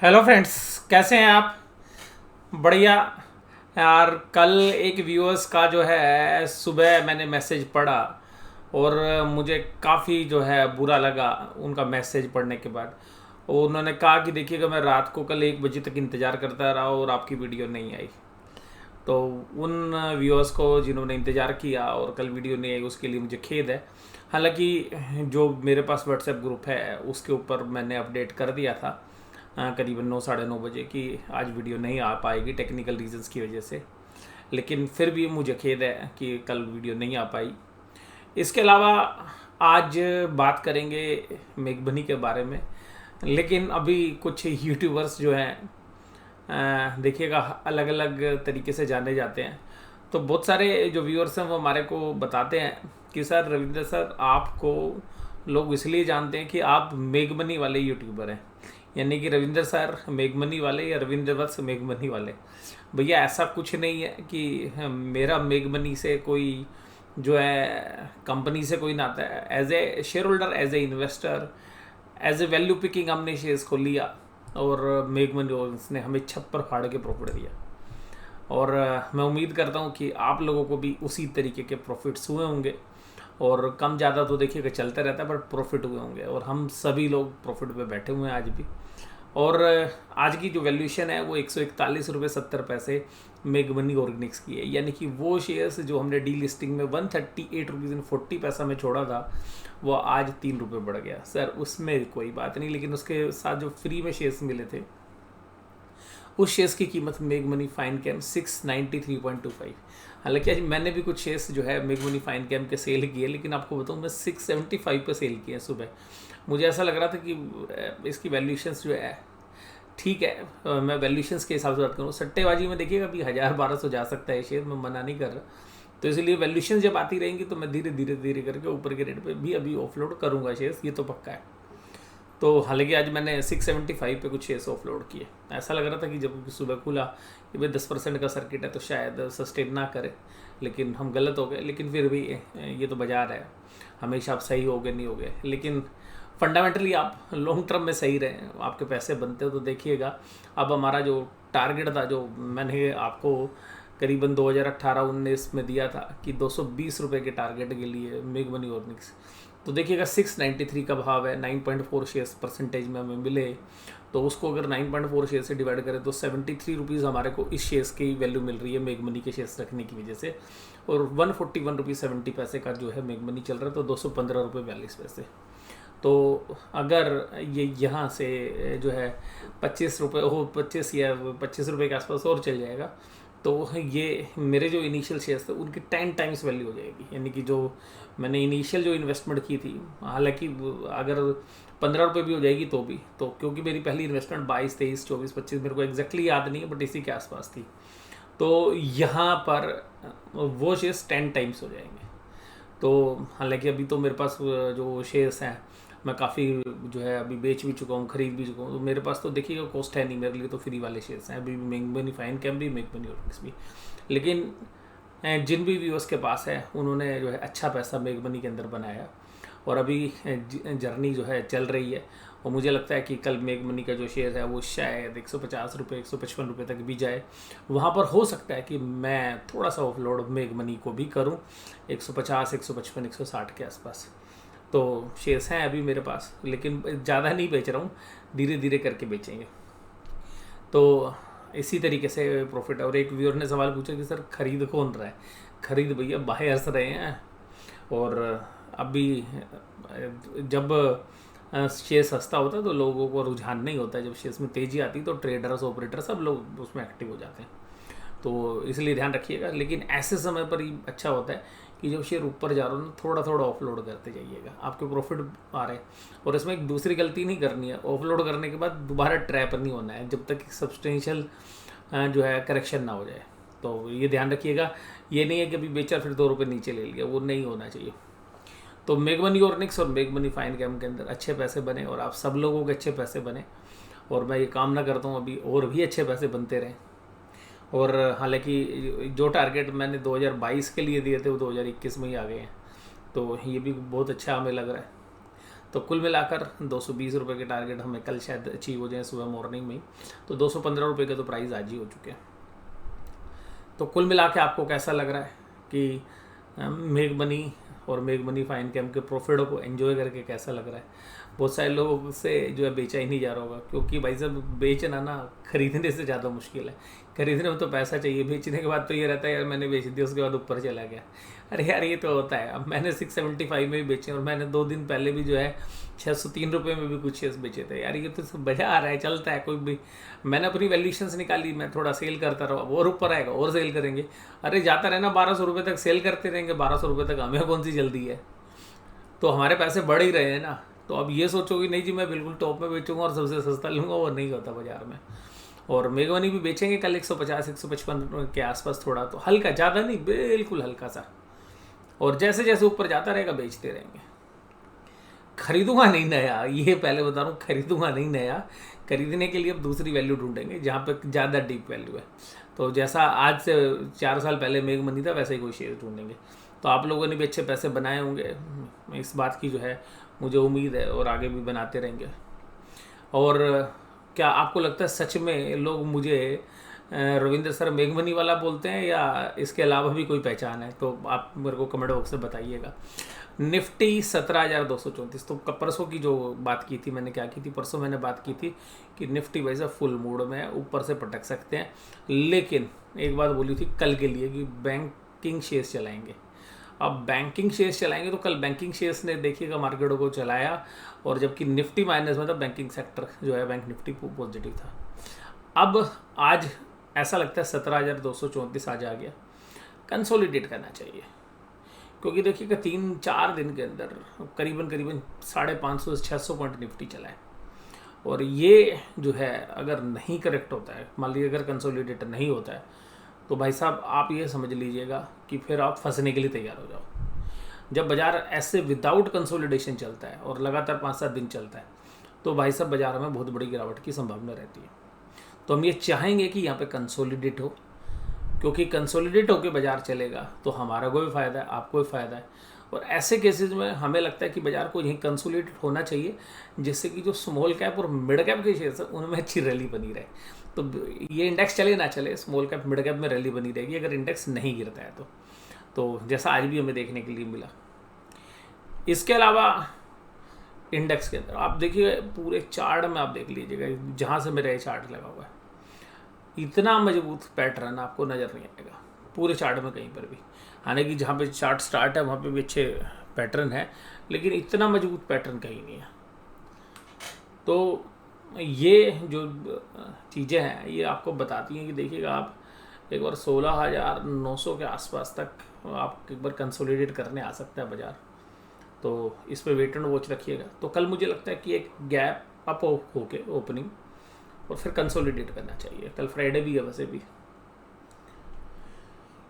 Hello friends, कैसे हैं आप? बढ़िया। यार, कल एक व्यूअर्स का जो है सुबह मैंने मैसेज पढ़ा और मुझे काफ़ी जो है बुरा लगा उनका मैसेज पढ़ने के बाद। और उन्होंने कहा कि देखिएगा, मैं रात को कल 1 बजे तक इंतज़ार करता रहा और आपकी वीडियो नहीं आई। तो उन व्यूअर्स को जिन्होंने इंतज़ार किया और कल वीडियो नहीं आई, उसके लिए मुझे खेद है। हालांकि जो मेरे पास व्हाट्सएप ग्रुप है उसके ऊपर मैंने अपडेट कर दिया था करीबन 9 साढ़े 9 बजे कि आज वीडियो नहीं आ पाएगी टेक्निकल रीजंस की वजह से। लेकिन फिर भी मुझे खेद है कि कल वीडियो नहीं आ पाई। इसके अलावा आज बात करेंगे मेघबनी के बारे में। लेकिन अभी कुछ यूट्यूबर्स जो हैं देखिएगा अलग अलग तरीके से जाने जाते हैं। तो बहुत सारे जो व्यूअर्स हैं वो हमारे को बताते हैं कि सर, रविंद्र सर, आपको लोग इसलिए जानते हैं कि आप मेघमनी वाले यूट्यूबर हैं। यानी कि रविंद्र सर मेघमनी वाले या रविंद्र वत्स मेघमनी वाले। भैया, ऐसा कुछ नहीं है कि मेरा मेघमनी से कोई जो है कंपनी से कोई नाता है। As a shareholder, as a investor, as a value picking हमने शेयर्स को लिया और मेघमनी ने हमें छप्पर फाड़ के प्रॉफिट दिया। और मैं उम्मीद करता हूँ कि आप लोगों को भी उसी तरीके के प्रॉफिट्स हुए होंगे। और कम ज़्यादा तो देखिएगा चलता रहता है, बट प्रॉफिट हुए होंगे और हम सभी लोग प्रॉफिट पे बैठे हुए हैं आज भी। और आज की जो वैल्यूएशन है वो 141 रुपये 70 पैसे मेघमनी ऑर्गेनिक्स की है। यानी कि वो शेयर्स जो हमने डी लिस्टिंग में 138 रुपीज़ 40 पैसा में छोड़ा था, वो आज 3 रुपये बढ़ गया। सर, उसमें कोई बात नहीं, लेकिन उसके साथ जो फ्री में शेयर्स मिले थे, उस शेयर्स की कीमत मेघमनी फाइन कैम 693.25। हालांकि आज मैंने भी कुछ शेयर्स जो है मेघमनी फाइन कैम के सेल किए, लेकिन आपको बताऊँ मैं 675 पे सेल किए सुबह। मुझे ऐसा लग रहा था कि इसकी वैल्यूशंस जो है ठीक है। मैं वैल्यूशंस के हिसाब से बात करूँ, सट्टेबाजी में देखिएगा अभी 1000-1200 जा सकता है शेयर, मैं मना नहीं कर रहा। तो इसलिए वैल्यूशन जब आती रहेंगी तो मैं धीरे धीरे धीरे करके ऊपर के रेट पे भी अभी ऑफलोड करूँगा शेयर्स, ये तो पक्का है। तो हालांकि आज मैंने 675 पे कुछ शेयर्स ऑफलोड किए। ऐसा लग रहा था कि जब सुबह खुला कि भाई 10% का सर्किट है तो शायद सस्टेन ना करे, लेकिन हम गलत हो गए। लेकिन फिर भी ये तो बाजार है, हमेशा आप सही हो गए नहीं हो गए, लेकिन फंडामेंटली आप लॉन्ग टर्म में सही रहे, आपके पैसे बनते हो। तो देखिएगा, अब हमारा जो टारगेट था, जो मैंने आपको करीबन 2018-19 में दिया था कि 220 रुपये के टारगेट के लिए मेघमनी ऑर्गेनिक्स, तो देखिएगा 693 का भाव है, 9.4 शेयर्स परसेंटेज में हमें मिले। तो उसको अगर 9.4 शेयर से डिवाइड करें तो 73 रुपीज़ हमारे को इस शेयर्स की वैल्यू मिल रही है मेघमनी के शेयर्स रखने की वजह से। और 141 रुपीज़ 70 पैसे का जो है मेघमनी चल रहा है, तो 215 रुपये 42 पैसे। तो अगर ये यहाँ से जो है 25 रुपये हो, 25 या 25 रुपये के आसपास और चल जाएगा, तो ये मेरे जो इनिशियल शेयर्स थे उनकी 10 टाइम्स वैल्यू हो जाएगी। यानी कि जो मैंने इनिशियल जो इन्वेस्टमेंट की थी, हालांकि अगर 15 रुपये भी हो जाएगी तो भी, तो क्योंकि मेरी पहली इन्वेस्टमेंट 22, 23, 24, 25 मेरे को एग्जैक्टली याद नहीं है, बट इसी के आसपास थी। तो यहाँ पर वो शेयर्स 10 टाइम्स हो जाएंगे। तो हालांकि अभी तो मेरे पास जो शेयर्स हैं मैं काफ़ी जो है अभी बेच भी चुका हूँ, खरीद भी चुका हूँ। तो मेरे पास तो देखिएगा कॉस्ट है नहीं मेरे लिए, तो फ्री वाले शेयर्स हैं अभी भी, मेघमनी फाइन कैम भी, मेघमनी ऑर्गेनिक्स भी। लेकिन जिन भी व्यूअर्स के पास है उन्होंने जो है अच्छा पैसा मेघमनी के अंदर बनाया और अभी जर्नी जो है चल रही है। और मुझे लगता है कि कल मेघमनी का जो शेयर है वो शायद 150 रुपये 155 रुपये तक भी जाए। वहाँ पर हो सकता है कि मैं थोड़ा सा ऑफलोड मेघमनी को भी करूँ 150, 155, 160 के आसपास। तो शेयर्स हैं अभी मेरे पास, लेकिन ज़्यादा नहीं बेच रहा हूँ, धीरे धीरे करके बेचेंगे। तो इसी तरीके से प्रॉफिट है। और एक व्यूअर ने सवाल पूछा कि सर, खरीद कौन रहा है? खरीद भैया बायर्स रहे हैं। और अभी जब शेयर सस्ता होता है तो लोगों को रुझान नहीं होता है, जब शेयर्स में तेज़ी आती है तो ट्रेडर्स, ऑपरेटर सब लोग उसमें एक्टिव हो जाते हैं। तो इसलिए ध्यान रखिएगा। लेकिन ऐसे समय पर ही अच्छा होता है कि जब शेयर ऊपर जा रहा हो ना, थोड़ा थोड़ा ऑफलोड करते जाइएगा, आपके प्रॉफिट आ रहे हैं। और इसमें एक दूसरी गलती नहीं करनी है, ऑफलोड करने के बाद दोबारा ट्रैप नहीं होना है जब तक सब्सटेंशियल जो है करेक्शन ना हो जाए। तो ये ध्यान रखिएगा, ये नहीं है कि अभी बेचा फिर 2 रुपये नीचे ले लिया, वो नहीं होना चाहिए। तो मेघमनी ऑर्गेनिक्स और मेघमनी फाइन कैम के अंदर अच्छे पैसे बने और आप सब लोगों के अच्छे पैसे बने। और मैं ये कामना करता हूँ अभी और भी अच्छे पैसे बनते रहें। और हालांकि जो टारगेट मैंने 2022 के लिए दिए थे वो 2021 में ही आ गए हैं, तो ये भी बहुत अच्छा हमें लग रहा है। तो कुल मिलाकर 220 रुपये के टारगेट हमें कल शायद अचीव हो जाए सुबह मॉर्निंग में ही। तो 215 रुपये के तो प्राइस आज ही हो चुके हैं। तो कुल मिला के आपको कैसा लग रहा है कि मेक मनी और मेक मनी फाइन कैम के प्रॉफिटों को एंजॉय करके कैसा लग रहा है? बहुत सारे लोगों से जो है बेचा ही नहीं जा रहा होगा, क्योंकि भाई साहब बेचना ना खरीदने से ज़्यादा मुश्किल है। खरीदने में तो पैसा चाहिए, बेचने के बाद तो ये रहता है यार मैंने बेच दिया उसके बाद ऊपर चला गया। अरे यार ये तो होता है। अब मैंने 675 में भी बेचे और मैंने 2 दिन पहले भी जो है 603 रुपये में भी कुछ शेयर्स बेचे थे। यार ये तो बाजार है, चलता है। कोई भी मैंने अपनी वैल्यूएशंस निकाली, मैं थोड़ा सेल करता रहा, और ऊपर आएगा और सेल करेंगे। अरे जाता रहना 1200 रुपये तक सेल करते रहेंगे, 1200 रुपये तक, हमें कौन सी जल्दी है? तो हमारे पैसे बढ़ ही रहे हैं ना। तो अब ये सोचोगे नहीं जी मैं बिल्कुल टॉप में बेचूंगा और सबसे सस्ता लूँगा, वो नहीं होता बाजार में। और मेक मनी भी बेचेंगे कल 150 155 के आसपास, थोड़ा तो हल्का, ज़्यादा नहीं, बिल्कुल हल्का सा। और जैसे जैसे ऊपर जाता रहेगा बेचते रहेंगे। खरीदूंगा नहीं नया, ये पहले बता रहा हूँ, खरीदूंगा नहीं नया। खरीदने के लिए अब दूसरी वैल्यू ढूंढेंगे जहाँ पे ज़्यादा डीप वैल्यू है। तो जैसा आज से 4 साल पहले मेक मनी था वैसे ही कोई शेयर ढूंढेंगे। तो आप लोगों ने भी अच्छे पैसे बनाए होंगे, इस बात की जो है मुझे उम्मीद है, और आगे भी बनाते रहेंगे। और क्या आपको लगता है सच में लोग मुझे रविंद्र सर मेक मनी वाला बोलते हैं, या इसके अलावा भी कोई पहचान है? तो आप मेरे को कमेंट बॉक्स में बताइएगा। निफ्टी 17,234। तो परसों की जो बात की थी मैंने, क्या की थी परसों? मैंने बात की थी कि निफ्टी वैसे फुल मूड में है, ऊपर से पटक सकते हैं। लेकिन एक बात बोली थी कल के लिए कि बैंकिंग शेयर्स चलाएंगे। अब बैंकिंग शेयर्स चलाएंगे तो कल बैंकिंग शेयर्स ने देखिएगा मार्केटों को चलाया, और जबकि निफ्टी माइनस में था, बैंकिंग सेक्टर जो है बैंक निफ्टी पॉजिटिव था। अब आज ऐसा लगता है 17,234 आज आ गया। कंसोलिडेट करना चाहिए, क्योंकि देखिएगा 3-4 दिन के अंदर करीबन 550 से 600 पॉइंट निफ्टी चला है। और ये जो है अगर नहीं करेक्ट होता है, मान लीजिए अगर कंसोलिडेट नहीं होता है, तो भाई साहब आप ये समझ लीजिएगा कि फिर आप फंसने के लिए तैयार हो जाओ। जब बाजार ऐसे विदाउट कंसोलिडेशन चलता है और लगातार 5-7 दिन चलता है, तो भाई साहब बाजार में बहुत बड़ी गिरावट की संभावना रहती है। तो हम ये चाहेंगे कि यहाँ पे कंसोलिडेट हो, क्योंकि कंसोलिडेट होकर बाजार चलेगा तो हमारा को भी फ़ायदा है, आपको भी फ़ायदा है। और ऐसे केसेस में हमें लगता है कि बाजार को यहीं कंसोलिडेट होना चाहिए, जिससे कि जो स्मॉल कैप और मिड कैप के शेयर्स हैं उनमें अच्छी रैली बनी रहे। तो ये इंडेक्स चले ना चले, स्मॉल कैप मिड कैप में रैली बनी रहेगी अगर इंडेक्स नहीं गिरता है तो जैसा आज भी हमें देखने के लिए मिला। इसके अलावा इंडेक्स के अंदर आप देखिए, पूरे चार्ट में आप देख लीजिएगा, जहाँ से मेरा ये चार्ट लगा हुआ है, इतना मजबूत पैटर्न आपको नज़र नहीं आएगा पूरे चार्ट में कहीं पर भी। हालांकि जहाँ पे चार्ट स्टार्ट है वहाँ पे भी अच्छे पैटर्न है, लेकिन इतना मजबूत पैटर्न कहीं नहीं है। तो ये जो चीज़ें हैं ये आपको बताती हैं कि देखिएगा आप एक बार 16,900 के आसपास तक आप एक बार कंसोलिडेट करने आ सकता है बाजार। तो इस पर वेट एंड वॉच रखिएगा। तो कल मुझे लगता है कि एक गैप अप होके ओपनिंग और फिर कंसोलिडेट करना चाहिए। कल फ्राइडे भी है वैसे भी,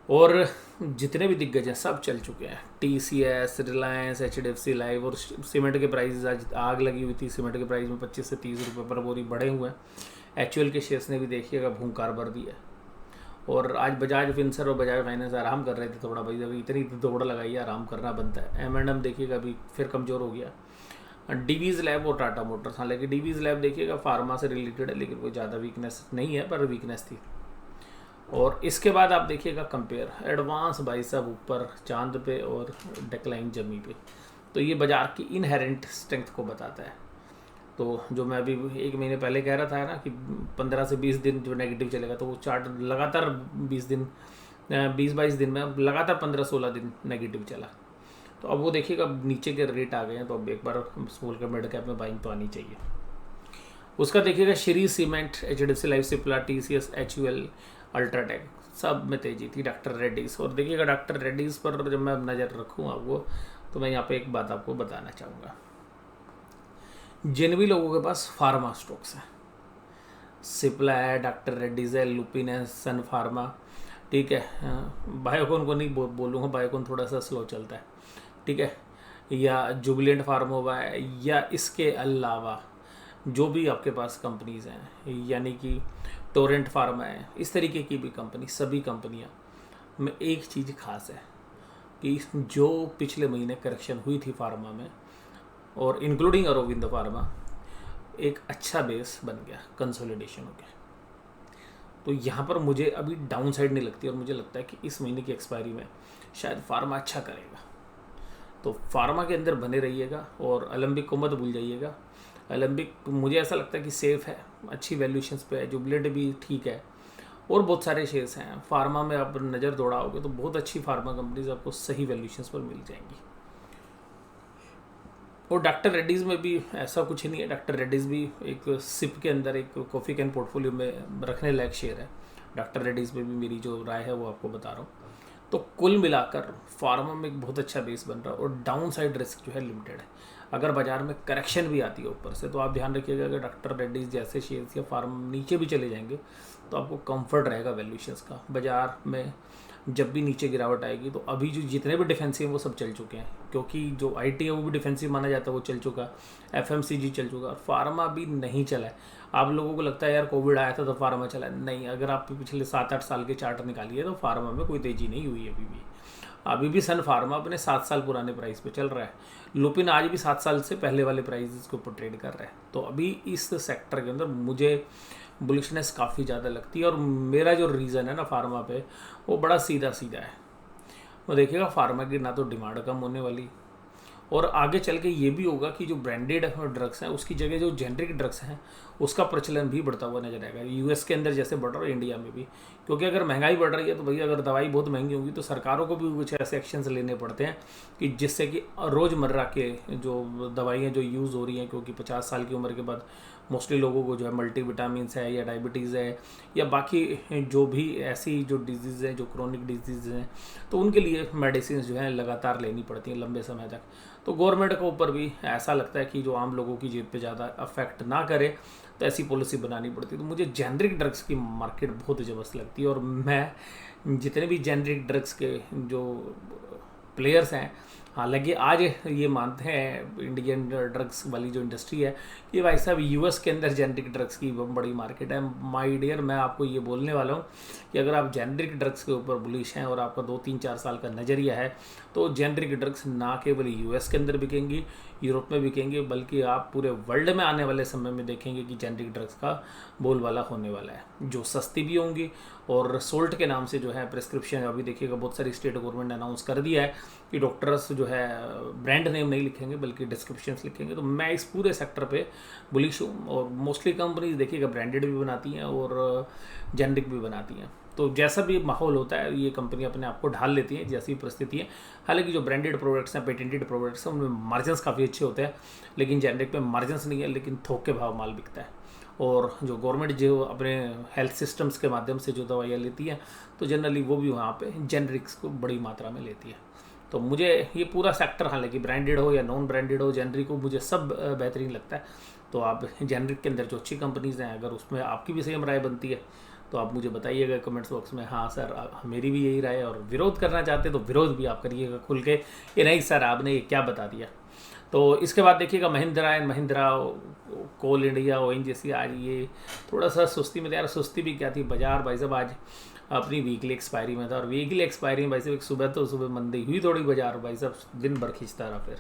और जितने भी दिग्गज हैं सब चल चुके हैं। TCS, रिलायंस, HDFC लाइव, और सीमेंट के प्राइस आज आग लगी हुई थी। सीमेंट के प्राइस में 25 से 30 रुपये पर बोरी बढ़े हुए हैं। HUL के शेयर्स ने भी देखिएगा भूंकार भर दिया। और आज बजाज फिनसर और बजाज फाइनेंस आराम कर रहे थे थोड़ा, भाई अभी इतनी दौड़ लगाई, आराम करना बनता है। M&M देखिएगा अभी फिर कमज़ोर हो गया। डीवीज लैब और टाटा मोटर्स, हालांकि डीवीज लैब देखिएगा फार्मा से रिलेटेड है, लेकिन कोई ज़्यादा वीकनेस नहीं है, पर वीकनेस थी। और इसके बाद आप देखिएगा कंपेयर, एडवांस भाई साहब ऊपर चांद पे और डेक्लाइन जमी पे। तो ये बाजार की इनहेरेंट स्ट्रेंथ को बताता है। तो जो मैं अभी 1 महीने पहले कह रहा था ना कि 15 से 20 दिन जो नेगेटिव चलेगा, तो वो चार्ट लगातार 20-22 दिन में लगातार 15-16 दिन नेगेटिव चला। तो अब वो देखिएगा नीचे के रेट आ गए हैं, तो अब एक बार स्मॉल कैप मिड कैप में बाइंग तो आनी चाहिए। उसका देखिएगा Shri cement, HDFC life, Cipla, TCS, HUL, UltraTech सब में तेजी थी। डॉक्टर रेड्डीज, और देखिएगा डॉक्टर रेड्डीज पर जब मैं नज़र रखूँगा वो, तो मैं यहाँ पे एक बात आपको बताना चाहूँगा। जिन भी लोगों के पास फार्मा स्टॉक्स हैं, सिप्ला है, डॉक्टर रेड्डीज है, लुपिन है, सन फार्मा, ठीक है, बायोकॉन को नहीं बोलूँगा, बायोकॉन थोड़ा सा स्लो चलता है, ठीक है, या जुबिलेंट फार्मोवा है, या इसके अलावा जो भी आपके पास कंपनीज़ हैं, यानी कि टोरेंट फार्मा है, इस तरीके की भी कंपनी, सभी कंपनियां में एक चीज़ खास है कि जो पिछले महीने करेक्शन हुई थी फार्मा में, और इंक्लूडिंग अरविंदो फार्मा एक अच्छा बेस बन गया, कंसोलिडेशन हो गया। तो यहाँ पर मुझे अभी डाउन साइड नहीं लगती और मुझे लगता है कि इस महीने की एक्सपायरी में शायद फार्मा अच्छा करेगा। तो फार्मा के अंदर बने रहिएगा और अलेम्बिक को मत भूल जाइएगा। अलेम्बिक मुझे ऐसा लगता है कि सेफ़ है, अच्छी वैल्यूएशंस पे है, जुबलेट भी ठीक है और बहुत सारे शेयर्स हैं। फार्मा में आप नज़र दौड़ाओगे तो बहुत अच्छी फार्मा कंपनीज आपको सही वैल्यूएशंस पर मिल जाएंगी। और डॉक्टर रेड्डीज़ में भी ऐसा कुछ नहीं है, डॉक्टर रेड्डीज़ भी एक सिप के अंदर एक कॉफ़ी कैन पोर्टफोलियो में रखने लायक शेयर है। डॉक्टर रेड्डीज़ में भी मेरी जो राय है वो आपको बता रहा हूँ। तो कुल मिलाकर फार्मा में एक बहुत अच्छा बेस बन रहा है और डाउन साइड रिस्क जो है लिमिटेड है। अगर बाजार में करेक्शन भी आती है ऊपर से तो आप ध्यान रखिएगा कि डॉक्टर रेड्डीज़ जैसे शेयर्स या फार्म नीचे भी चले जाएंगे तो आपको कंफर्ट रहेगा वैल्यूएशंस का। बाजार में जब भी नीचे गिरावट आएगी तो अभी जो जितने भी डिफेंसिव हैं वो सब चल चुके हैं, क्योंकि जो आईटी है वो भी डिफेंसिव माना जाता है, वो चल चुका। एफएमसीजी चल चुका और फार्मा भी नहीं चला है। आप लोगों को लगता है यार कोविड आया था तो फार्मा चला, नहीं। अगर आप पिछले 7-8 साल के चार्ट निकालिए तो फार्मा में कोई तेज़ी नहीं हुई है। अभी भी सन फार्मा अपने 7 साल पुराने प्राइस पे चल रहा है। लुपिन आज भी 7 साल से पहले वाले प्राइस के ऊपर ट्रेड कर रहा है। तो अभी इस सेक्टर के अंदर मुझे बुलिशनेस काफ़ी ज़्यादा लगती है और मेरा जो रीज़न है ना फार्मा पे वो बड़ा सीधा सीधा है। वो देखिएगा फार्मा की ना तो डिमांड कम होने वाली और आगे चल के ये भी होगा कि जो ब्रांडेड ड्रग्स हैं उसकी जगह जो जेनरिक ड्रग्स हैं उसका प्रचलन भी बढ़ता हुआ नजर आएगा। यूएस के अंदर जैसे बढ़ रहा है इंडिया में भी, क्योंकि अगर महंगाई बढ़ रही है तो भैया अगर दवाई बहुत महंगी होगी तो सरकारों को भी कुछ ऐसे एक्शंस लेने पड़ते हैं कि जिससे कि रोज़मर्रा के जो दवाइयाँ जो यूज़ हो रही हैं, क्योंकि 50 साल की उम्र के बाद मोस्टली लोगों को जो है मल्टीविटामिन्स है या डायबिटीज़ है या बाकी जो भी ऐसी जो डिजीज़ हैं जो क्रोनिक डिजीज़ हैं तो उनके लिए मेडिसिन जो है लगातार लेनी पड़ती हैं लंबे समय तक। तो गवर्नमेंट के ऊपर भी ऐसा लगता है कि जो आम लोगों की जेब पे ज़्यादा अफेक्ट ना करे तो ऐसी पॉलिसी बनानी पड़ती है। तो मुझे जेनरिक ड्रग्स की मार्केट बहुत ज़बरदस्त लगती है और मैं जितने भी जेनरिक ड्रग्स के जो प्लेयर्स हैं, हालांकि आज ये मानते हैं इंडियन ड्रग्स वाली जो इंडस्ट्री है कि भाई साहब यूएस के अंदर जेनरिक ड्रग्स की बड़ी मार्केट है। माय डियर, मैं आपको ये बोलने वाला हूँ कि अगर आप जेनरिक ड्रग्स के ऊपर बुलिश हैं और आपका 2-3-4 साल का नज़रिया है तो जेनरिक ड्रग्स ना केवल यूएस के अंदर बिकेंगी, यूरोप में बिकेंगे, बल्कि आप पूरे वर्ल्ड में आने वाले समय में देखेंगे कि जेनरिक ड्रग्स का बोलबाला होने वाला है, जो सस्ती भी होंगी। और सोल्ट के नाम से जो है प्रिस्क्रिप्शन अभी देखिएगा बहुत सारी स्टेट गवर्नमेंट ने अनाउंस कर दिया है कि डॉक्टर्स जो है ब्रांड नेम नहीं लिखेंगे बल्कि डिस्क्रिप्शंस लिखेंगे। तो मैं इस पूरे सेक्टर पे बुलिश हूँ और मोस्टली कंपनीज देखिएगा ब्रांडेड भी बनाती हैं और जेनरिक भी बनाती हैं। तो जैसा भी माहौल होता है ये कंपनी अपने आप को ढाल लेती है जैसी परिस्थिति है। हालांकि जो ब्रांडेड प्रोडक्ट्स हैं, पेटेंटेड प्रोडक्ट्स हैं, उनमें मार्जिन्स काफ़ी अच्छे होते हैं, लेकिन जेनरिक में मार्जिन्स नहीं है, लेकिन थोक के भाव माल बिकता है। और जो गवर्नमेंट जो अपने हेल्थ सिस्टम्स के माध्यम से जो दवाइयाँ लेती हैं तो जनरली वो भी वहाँ पे जेनरिक्स को बड़ी मात्रा में लेती है। तो मुझे ये पूरा सेक्टर, हालांकि ब्रांडेड हो या नॉन ब्रांडेड हो, जेनरिक हो, मुझे सब बेहतरीन लगता है। तो आप जेनरिक के अंदर जो अच्छी कंपनीज़ हैं, अगर उसमें आपकी भी सेम राय बनती है तो आप मुझे बताइएगा कमेंट्स बॉक्स में, हाँ सर मेरी भी यही राय है। और विरोध करना चाहते हैं तो विरोध भी आप करिएगा खुल के, ये नहीं सर आपने ये क्या बता दिया। तो इसके बाद देखिएगा Mahindra and Mahindra, coal India, ONGC, आज ये थोड़ा सा सुस्ती में। यार सुस्ती भी क्या थी, बाजार भाई साहब आज अपनी वीकली एक्सपायरी में था और वीकली एक्सपायरी में भाई साहब एक सुबह मंदी हुई थोड़ी, बाजार भाई साहब दिन भर खींचता रहा फिर।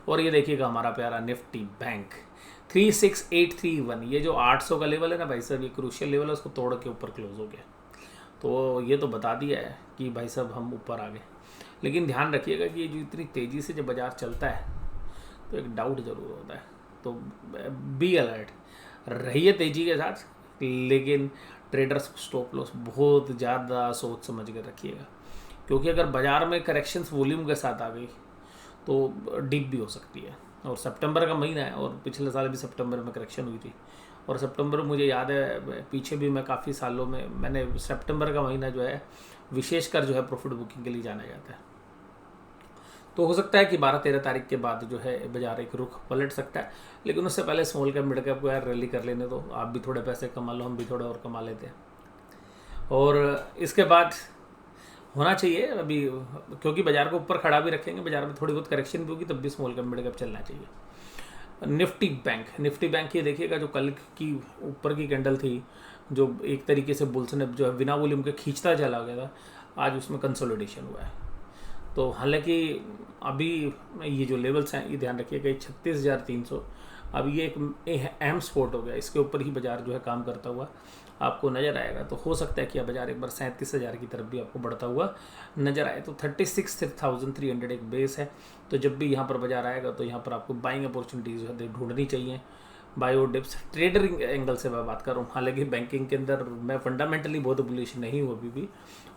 और ये देखिएगा हमारा प्यारा निफ्टी बैंक 36831, ये जो 800 का लेवल है ना भाई साहब, ये क्रूशियल लेवल है, उसको तोड़ के ऊपर क्लोज हो गया। तो ये तो बता दिया है कि भाई साहब हम ऊपर आ गए। लेकिन ध्यान रखिएगा कि ये जो इतनी तेज़ी से जब बाजार चलता है तो एक डाउट ज़रूर होता है। तो बी अलर्ट रहिए तेज़ी के साथ, लेकिन ट्रेडर्स स्टॉप लॉस बहुत ज़्यादा सोच समझ कर रखिएगा, क्योंकि अगर बाज़ार में करेक्शंस वॉल्यूम के साथ आ गई तो डीप भी हो सकती है। और सितंबर का महीना है और पिछले साल भी सितंबर में करेक्शन हुई थी और सितंबर मुझे याद है पीछे भी मैं काफ़ी सालों में मैंने सितंबर का महीना जो है विशेषकर जो है प्रॉफिट बुकिंग के लिए जाना जाता है। तो हो सकता है कि 12-13 तारीख के बाद जो है बाजार एक रुख पलट सकता है, लेकिन उससे पहले स्मॉल कैप मिड कैप को यार रैली कर लेने दो, आप भी थोड़े पैसे कमा लो, हम भी थोड़े और कमा लेते हैं। और इसके बाद होना चाहिए अभी, क्योंकि बाजार को ऊपर खड़ा भी रखेंगे, बाजार में थोड़ी बहुत करेक्शन भी होगी, तब भी स्मॉल कैप मिड कैप चलना चाहिए। निफ्टी बैंक ये देखिएगा, जो कल की ऊपर की कैंडल थी, जो एक तरीके से बुल्स ने जो है बिना वॉल्यूम के खींचता चला गया था, आज उसमें कंसोलिडेशन हुआ है। तो हालांकि अभी ये जो लेवल्स हैं ये ध्यान रखिएगा, 36,300 अब ये एक अहम स्पोर्ट हो गया, इसके ऊपर ही बाजार जो है काम करता हुआ आपको नज़र आएगा। तो हो सकता है कि बाजार एक बार 37,000 की तरफ भी आपको बढ़ता हुआ नज़र आए। तो 36,300 एक बेस है। तो जब भी यहाँ पर बाजार आएगा तो यहाँ पर आपको बाइंग अपॉर्चुनिटीज़ जो है ढूंढनी चाहिए। बायो डिप्स ट्रेडर एंगल से मैं बात कर रहा हूँ, हालांकि बैंकिंग के अंदर मैं फंडामेंटली बहुत बुलिश नहीं हूँ अभी भी,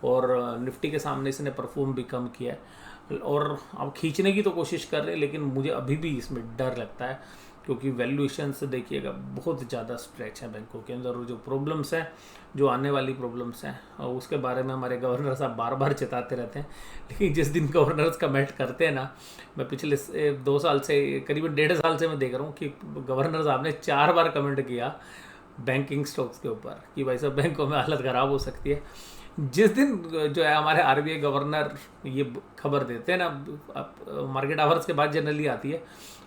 और निफ्टी के सामने इसने परफॉर्म भी कम किया है और अब खींचने की तो कोशिश कर रहे हैं, लेकिन मुझे अभी भी इसमें डर लगता है क्योंकि वैल्यूएशन से देखिएगा बहुत ज़्यादा स्ट्रेच है बैंकों के अंदर, और जो प्रॉब्लम्स हैं, जो आने वाली प्रॉब्लम्स हैं, और उसके बारे में हमारे गवर्नर साहब बार बार चेताते रहते हैं। लेकिन जिस दिन गवर्नर्स कमेंट करते हैं ना, मैं पिछले 2 साल से, करीबन 1.5 साल से मैं देख रहा हूँ कि गवर्नर साहब ने 4 बार कमेंट किया बैंकिंग स्टॉक्स के ऊपर कि भाई साहब बैंकों में हालत ख़राब हो सकती है। जिस दिन जो है हमारे आरबीआई गवर्नर ये खबर देते हैं ना, मार्केट आवर्स के बाद जनरली आती है,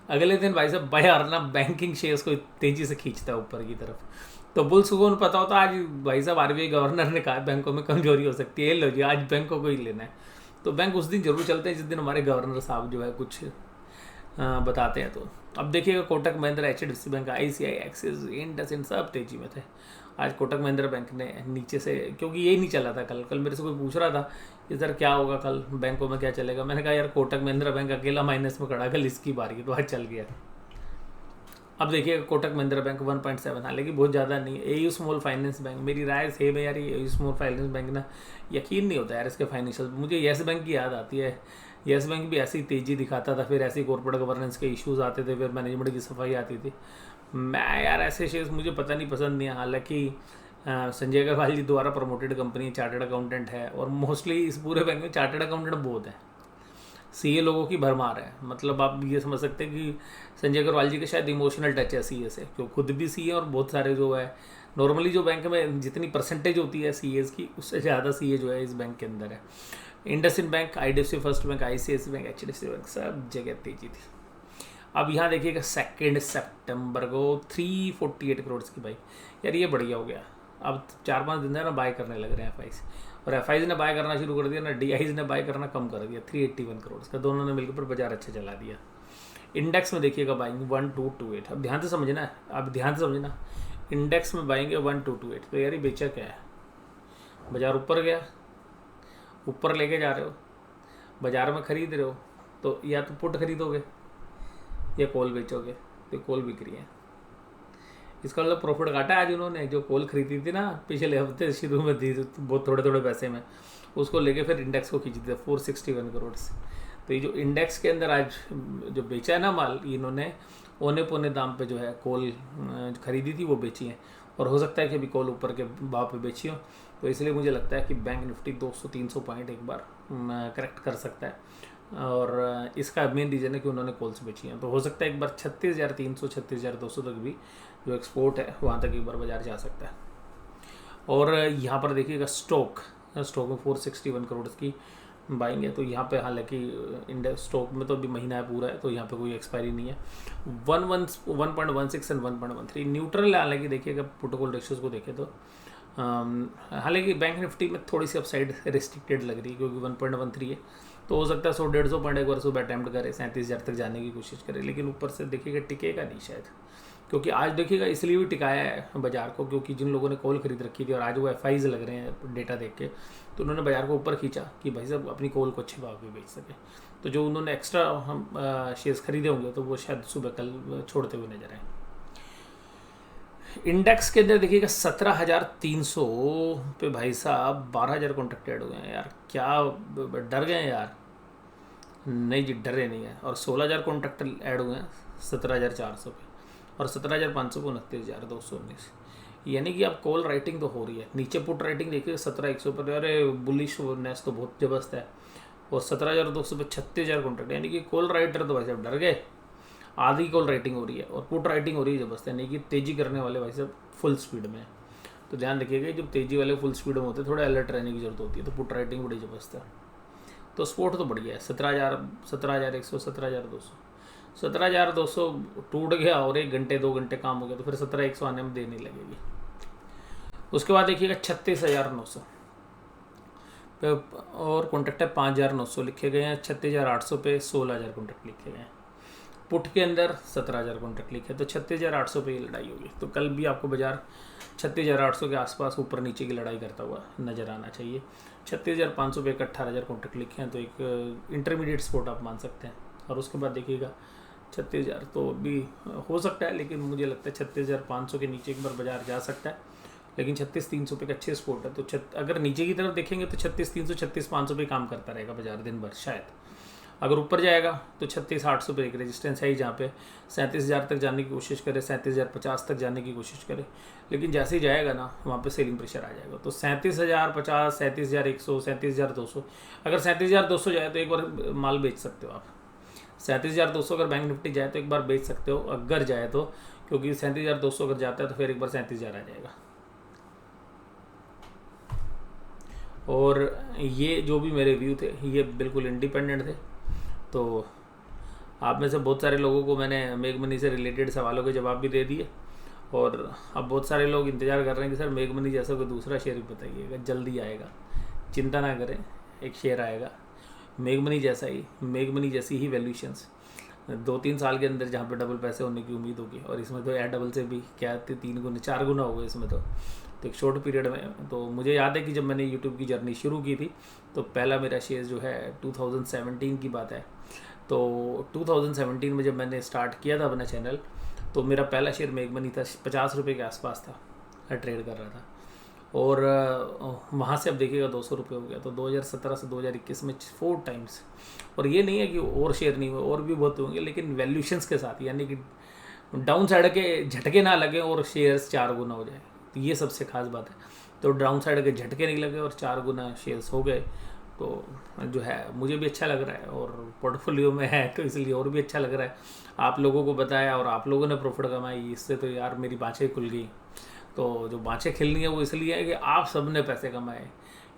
अगले दिन भाई साहब बाजार ना बैंकिंग शेयर्स को तेज़ी से खींचता है ऊपर की तरफ। तो बुल्स को पता होता आज भाई साहब आरबीआई गवर्नर ने कहा बैंकों में कमजोरी हो सकती है, लो जी आज बैंकों को ही लेना है। तो बैंक उस दिन जरूर चलते हैं जिस दिन हमारे गवर्नर साहब जो है कुछ बताते हैं। तो अब देखिएगा Kotak Mahindra, HDFC bank, ICI, axis, IndusInd सब तेजी में थे। आज कोटक महिंद्रा बैंक ने नीचे से, क्योंकि यही नहीं चला था कल मेरे से कोई पूछ रहा था कि सर क्या होगा कल बैंकों में क्या चलेगा, मैंने कहा यार कोटक महिंद्रा बैंक अकेला माइनस में खड़ा, कल इसकी बारी तो आज चल गया। अब देखिए कोटक महिंद्रा बैंक 1.7, हालांकि बहुत ज़्यादा नहीं है। एयू स्मॉल फाइनेंस बैंक, मेरी राय सेम है यार, एयू स्मॉल फाइनेंस बैंक ना यकीन नहीं होता यार इसके फाइनेंशियल। मुझे येस बैंक की याद आती है, येस बैंक भी ऐसी तेज़ी दिखाता था, फिर ऐसी कॉर्पोरेट गवर्नेंस के इश्यूज आते थे, फिर मैनेजमेंट की सफाई आती थी। मैं यार ऐसे शेयर्स मुझे पता नहीं, पसंद नहीं है। हालांकि संजय अग्रवाल जी द्वारा प्रमोटेड कंपनी, चार्टर्ड अकाउंटेंट है, और मोस्टली इस पूरे बैंक में चार्टर्ड अकाउंटेंट बहुत है, सीए लोगों की भरमार है। मतलब आप ये समझ सकते हैं कि संजय अग्रवाल जी के शायद इमोशनल टच है सीए से, क्योंकि खुद भी सीए और बहुत सारे जो है, नॉर्मली जो बैंक में जितनी परसेंटेज होती है सीएस की, उससे ज़्यादा सीए जो है इस बैंक के अंदर है। IndusInd bank, IDFC first bank, ICIC bank, HDFC bank, सब जगह तेजी थी। अब यहाँ देखिएगा 2 सितंबर को 348 करोड़ की बाई, यार ये बढ़िया हो गया। अब 4-5 दिन है ना बाय करने लग रहे हैं एफआईज, और एफआईज ने बाय करना शुरू कर दिया ना, डीआईज ने बाय करना कम कर दिया। 381 करोड़ का दोनों ने मिलकर बाजार अच्छा चला दिया। इंडेक्स में देखिएगा बाइंग 1228, अब ध्यान से समझना, अब ध्यान से समझना, इंडेक्स में बाइंग 1228, तो यार ये बेचा क्या है, बाजार ऊपर गया, ऊपर लेके जा रहे हो, बाजार में खरीद रहे हो, तो या तो पुट खरीदोगे या कॉल बेचोगे, तो कॉल बिक रही है, इसका मतलब प्रॉफिट काटा आज उन्होंने। जो कॉल खरीदी थी ना पिछले हफ्ते शुरू में दी बहुत थोड़े थोड़े पैसे में, उसको लेके फिर इंडेक्स को खींच दिया 461 करोड़ से। तो ये जो इंडेक्स के अंदर आज जो बेचा है ना माल, इन्होंने औने पौने दाम पे जो है कॉल खरीदी थी वो बेची है, और हो सकता है कि अभी कॉल ऊपर के भाव पे बेची हो। तो इसलिए मुझे लगता है कि बैंक निफ्टी 200-300 पॉइंट एक बार करेक्ट कर सकता है, और इसका मेन रीज़न है कि उन्होंने कॉल्स बेची हैं। तो हो सकता है एक बार 36,300 36,200 तक भी जो एक्सपोर्ट है वहाँ तक एक बार बाजार जा सकता है। और यहाँ पर देखिएगा स्टॉक में 461 करोड़ की बाइंग है। तो यहाँ पे हालांकि इंडेक्स स्टॉक में तो अभी महीना है पूरा है, तो यहाँ पे कोई एक्सपायरी नहीं है। 1.16 एंड 1.13 न्यूट्रल है। हालांकि देखिएगा प्रोटोकॉल रेशियोज को देखें तो हालांकि बैंक निफ्टी में थोड़ी सी अपसाइड रिस्ट्रिक्टेड लग रही है, क्योंकि 1.13 है, तो हो सकता है 100-150 पॉइंट एक बार सुबह अटैम्प्ट करे, 37,000 तक जाने की कोशिश करे, लेकिन ऊपर से देखिएगा टिकेगा नहीं शायद। क्योंकि आज देखिएगा इसलिए भी टिकाया है बाजार को, क्योंकि जिन लोगों ने कॉल खरीद रखी थी और आज वो एफआईज लग रहे हैं डेटा देख के, तो उन्होंने बाजार को ऊपर खींचा कि भाई साहब अपनी कॉल को अच्छे भाव पे बेच सके। तो जो उन्होंने एक्स्ट्रा हम शेयर्स खरीदे होंगे तो वो शायद सुबह कल छोड़ते हुए नजर आए। इंडेक्स के अंदर देखिएगा 17,300 पे भाई साहब 12,000 कॉन्ट्रैक्ट ऐड हुए हैं। यार क्या डर गए हैं यार? नहीं जी, डरे नहीं है। और 16,000 कॉन्ट्रैक्ट ऐड हुए हैं 17,400 पे, और 17,500 को 29,219। यानी कि अब कॉल राइटिंग तो हो रही है। नीचे पुट राइटिंग देखिए 17,100 पर, अरे बुलिशनेस तो बहुत जबरदस्त है। और 17,200 पे 36,000 कॉन्ट्रैक्ट, यानी कि कॉल राइटर तो भाई साहब डर गए। आधी कॉल राइटिंग हो रही है और पुट राइटिंग हो रही है जबरदस्त, यानी कि तेजी करने वाले भाई साहब फुल स्पीड में। तो ध्यान रखिएगा जब तेजी वाले फुल स्पीड में होते हैं थोड़ा अलर्ट रहने की जरूरत होती है। तो पुट राइटिंग बड़ी जबरदस्त है। तो स्पोर्ट तो बढ़िया है। 17,100 17,200 17,200 टूट गया और 1 घंटे 2 घंटे काम हो गया, तो फिर 17,100 आने में देर नहीं लगेगी। उसके बाद देखिएगा 36,900 और कॉन्ट्रैक्ट है 5,900 लिखे गए हैं। 36,800 पे 16,000 कॉन्ट्रैक्ट लिखे गए हैं। पुट के अंदर 17,000 कॉन्ट्रैक्ट लिखे, तो 36,800 पे ये लड़ाई होगी। तो कल भी आपको बाजार 36,800 के आसपास ऊपर नीचे की लड़ाई करता हुआ नज़र आना चाहिए। 36,500 पे 18,000 कॉन्ट्रैक्ट लिखे हैं, तो एक इंटरमीडिएट सपोर्ट आप मान सकते हैं। और उसके बाद देखिएगा 36,000 तो भी हो सकता है, लेकिन मुझे लगता है 36,500 के नीचे एक बार बाजार जा सकता है। लेकिन 36,300 पे एक अच्छे सपोर्ट है, तो अगर नीचे की तरफ देखेंगे तो 36,300 36,500 पे काम करता रहेगा बाजार दिन भर। शायद अगर ऊपर जाएगा तो 36,800 पे एक रेजिस्टेंस है ही, जहाँ पे 37,000 तक जाने की कोशिश करे, 37,050 तक जाने की कोशिश करे। लेकिन जैसे ही जाएगा ना, वहाँ पे सेलिंग प्रेशर आ जाएगा। तो 37,050, 37,100, 37,200, अगर 37,200 जाए तो एक बार माल बेच सकते हो आप। 37,200 अगर बैंक निफ्टी जाए तो एक बार बेच सकते हो, अगर जाए तो, क्योंकि 37,200 अगर जाता है तो फिर एक बार 37,000 आ जाएगा। और ये जो भी मेरे व्यू थे ये बिल्कुल इंडिपेंडेंट थे। तो आप में से बहुत सारे लोगों को मैंने मेग मनी से रिलेटेड सवालों के जवाब भी दे दिए, और अब बहुत सारे लोग इंतज़ार कर रहे हैं कि सर मेग मनी जैसा कोई दूसरा शेयर भी बताइएगा। जल्दी आएगा, चिंता ना करें, एक शेयर आएगा मेग मनी जैसा ही, मेग मनी जैसी ही वैल्यूशंस 2-3 साल के अंदर, जहाँ पे डबल पैसे होने की उम्मीद होगी। और इसमें तो यार डबल से भी क्या 3 गुना 4 गुना हो गए इसमें तो एक शॉर्ट पीरियड में। तो मुझे याद है कि जब मैंने यूट्यूब की जर्नी शुरू की थी तो पहला मेरा शेयर जो है 2017 की बात है। तो 2017 में जब मैंने स्टार्ट किया था अपना चैनल, तो मेरा पहला शेयर मेग मनी था, 50 रुपये के आसपास था, मैं ट्रेड कर रहा था। और वहाँ से अब देखिएगा 200 रुपये हो गया। तो 2017 से 2021 में 4 टाइम्स। और ये नहीं है कि और शेयर नहीं हुए, और भी बहुत होंगे, लेकिन वैल्यूशंस के साथ, यानी कि डाउन साइड के झटके ना लगे और शेयर्स 4 गुना हो जाए, तो ये सबसे खास बात है। तो डाउन साइड के झटके नहीं लगे और 4 गुना शेयर्स हो गए, तो जो है मुझे भी अच्छा लग रहा है, और पोर्टफोलियो में है तो इसलिए और भी अच्छा लग रहा है। आप लोगों को बताया और आप लोगों ने प्रॉफिट कमाई, इससे तो यार मेरी बाँछें खुल गई। तो जो बाँछें खिलनी है वो इसलिए है कि आप सब ने पैसे कमाए।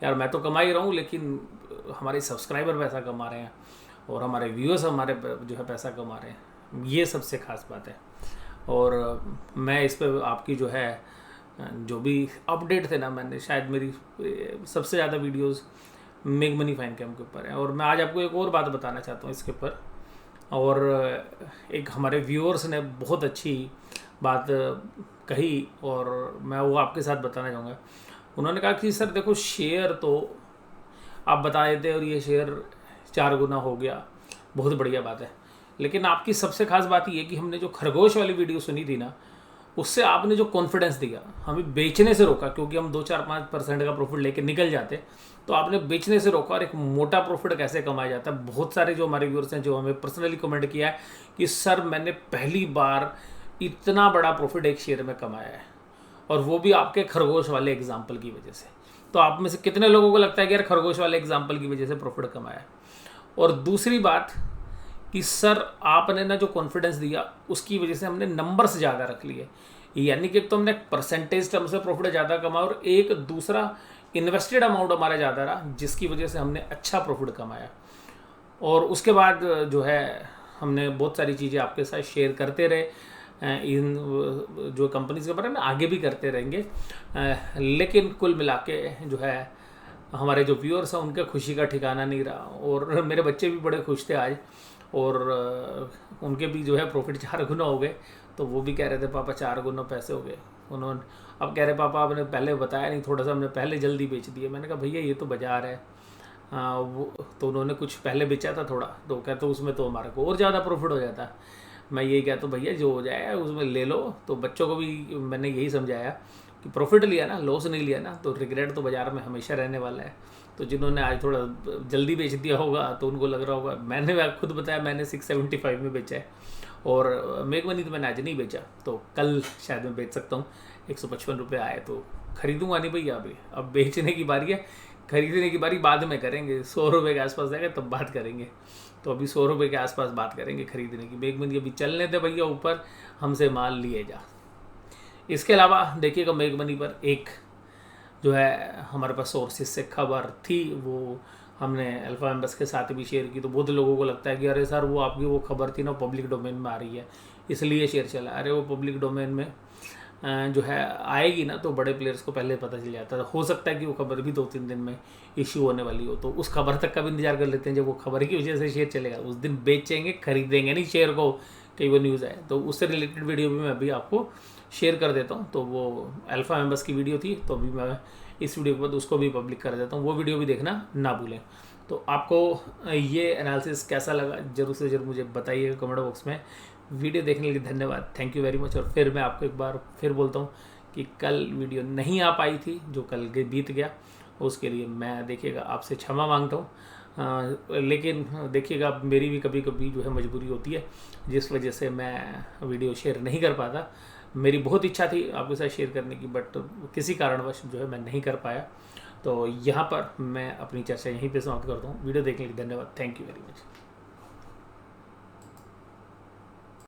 यार मैं तो कमा ही रहा हूँ, लेकिन हमारे सब्सक्राइबर पैसा कमा रहे हैं और हमारे व्यूअर्स हमारे जो है पैसा कमा रहे हैं, ये सबसे खास बात है। और मैं इस पर आपकी जो है जो भी अपडेट थे ना, मैंने शायद मेरी सबसे ज़्यादा वीडियोस मेग मनी फाइन कैम के ऊपर है। और मैं आज आपको एक और बात बताना चाहता हूँ इसके ऊपर। और एक हमारे व्यूअर्स ने बहुत अच्छी बात कही और मैं वो आपके साथ बताना चाहूँगा। उन्होंने कहा कि सर देखो, शेयर तो आप बता देते और ये शेयर 4 गुना हो गया, बहुत बढ़िया बात है, लेकिन आपकी सबसे खास बात ये कि हमने जो खरगोश वाली वीडियो सुनी थी ना, उससे आपने जो कॉन्फिडेंस दिया, हमें बेचने से रोका, क्योंकि हम 2-4-5% का प्रॉफिट लेके निकल जाते, तो आपने बेचने से रोका। और एक मोटा प्रॉफिट कैसे कमाया जाता है, बहुत सारे जो हमारे व्यूअर्स हैं जो हमें पर्सनली कमेंट किया है कि सर मैंने पहली बार इतना बड़ा प्रॉफिट एक शेयर में कमाया है, और वो भी आपके खरगोश वाले एग्जाम्पल की वजह से। तो आप में से कितने लोगों को लगता है कि यार खरगोश वाले एग्जाम्पल की वजह से प्रॉफिट कमाया है। और दूसरी बात कि सर आपने ना जो कॉन्फिडेंस दिया उसकी वजह से हमने नंबर्स ज़्यादा रख लिए, यानी कि तो हमने परसेंटेज टर्म से प्रॉफिट ज़्यादा कमाया, और एक दूसरा इन्वेस्टेड अमाउंट हमारा ज़्यादा रहा, जिसकी वजह से हमने अच्छा प्रॉफिट कमाया। और उसके बाद जो है हमने बहुत सारी चीज़ें आपके साथ शेयर करते रहे, इन जो कंपनीज के बारे में आगे भी करते रहेंगे। लेकिन कुल मिला के जो है हमारे जो व्यूअर्स हैं उनके खुशी का ठिकाना नहीं रहा, और मेरे बच्चे भी बड़े खुश थे आज, और उनके भी जो है प्रॉफिट 4 गुना हो गए। तो वो भी कह रहे थे पापा 4 गुना पैसे हो गए। उन्होंने अब कह रहे पापा आपने पहले बताया नहीं, थोड़ा सा हमने पहले जल्दी बेच दिए। मैंने कहा भैया ये तो बाजार है, वो तो उन्होंने कुछ पहले बेचा था थोड़ा, तो कहते उसमें तो हमारे को और ज़्यादा प्रॉफिट हो जाता। मैं यही कहता हूँ भैया जो हो जाए उसमें ले लो। तो बच्चों को भी मैंने यही समझाया कि प्रॉफिट लिया ना, लॉस नहीं लिया ना, तो रिग्रेट तो बाज़ार में हमेशा रहने वाला है। तो जिन्होंने आज थोड़ा जल्दी बेच दिया होगा तो उनको लग रहा होगा, मैंने खुद बताया मैंने 675 में बेचा है, और मेग मनी तो मैंने आज नहीं बेचा, तो कल शायद मैं बेच सकता हूँ। 155 रुपये आए तो खरीदूंगा नहीं भैया अभी, अब बेचने की बारी है, खरीदने की बारी बाद में करेंगे। 100 रुपये के आसपास जाएगा तब बात करेंगे। तो अभी 100 रुपये के आसपास बात करेंगे खरीदने की। मेग मनी अभी चलने दे भैया, ऊपर हमसे माल लिए जा। इसके अलावा देखिएगा मेग मनी पर एक जो है हमारे पास सोर्सेस से खबर थी, वो हमने अल्फा मेंबर्स के साथ भी शेयर की। तो बहुत लोगों को लगता है कि अरे सर वो आपकी वो खबर थी ना पब्लिक डोमेन में आ रही है इसलिए शेयर चला। अरे वो पब्लिक डोमेन में जो है आएगी ना, तो बड़े प्लेयर्स को पहले पता चल जाता है। हो सकता है कि वो खबर भी 2-3 दिन में इश्यू होने वाली हो, तो उस खबर तक का भी इंतजार कर लेते हैं। जब वो खबर की वजह से शेयर चलेगा उस दिन बेचेंगे, खरीदेंगे नहीं शेयर को, कई वो न्यूज़ आए। तो उससे रिलेटेड वीडियो भी मैं अभी आपको शेयर कर देता हूँ। तो वो अल्फ़ा मेंबर्स की वीडियो थी, तो अभी मैं इस वीडियो के बाद उसको भी पब्लिक कर देता हूँ, वो वीडियो भी देखना ना भूलें। तो आपको ये एनालिसिस कैसा लगा जरूर से जरूर मुझे बताइएगा कमेंट बॉक्स में। वीडियो देखने के लिए धन्यवाद, थैंक यू वेरी मच। और फिर मैं आपको एक बार फिर बोलता हूँ कि कल वीडियो नहीं आ पाई थी, जो कल बीत गया, उसके लिए मैं देखिएगा आपसे क्षमा मांगता हूँ। लेकिन देखिएगा मेरी भी कभी कभी जो है मजबूरी होती है, जिस वजह से मैं वीडियो शेयर नहीं कर पाता। मेरी बहुत इच्छा थी आपके साथ शेयर करने की, बट किसी कारणवश जो है मैं नहीं कर पाया। तो यहाँ पर मैं अपनी चर्चा यहीं पे समाप्त करता हूँ। वीडियो देखने के लिए धन्यवाद, थैंक यू वेरी मच।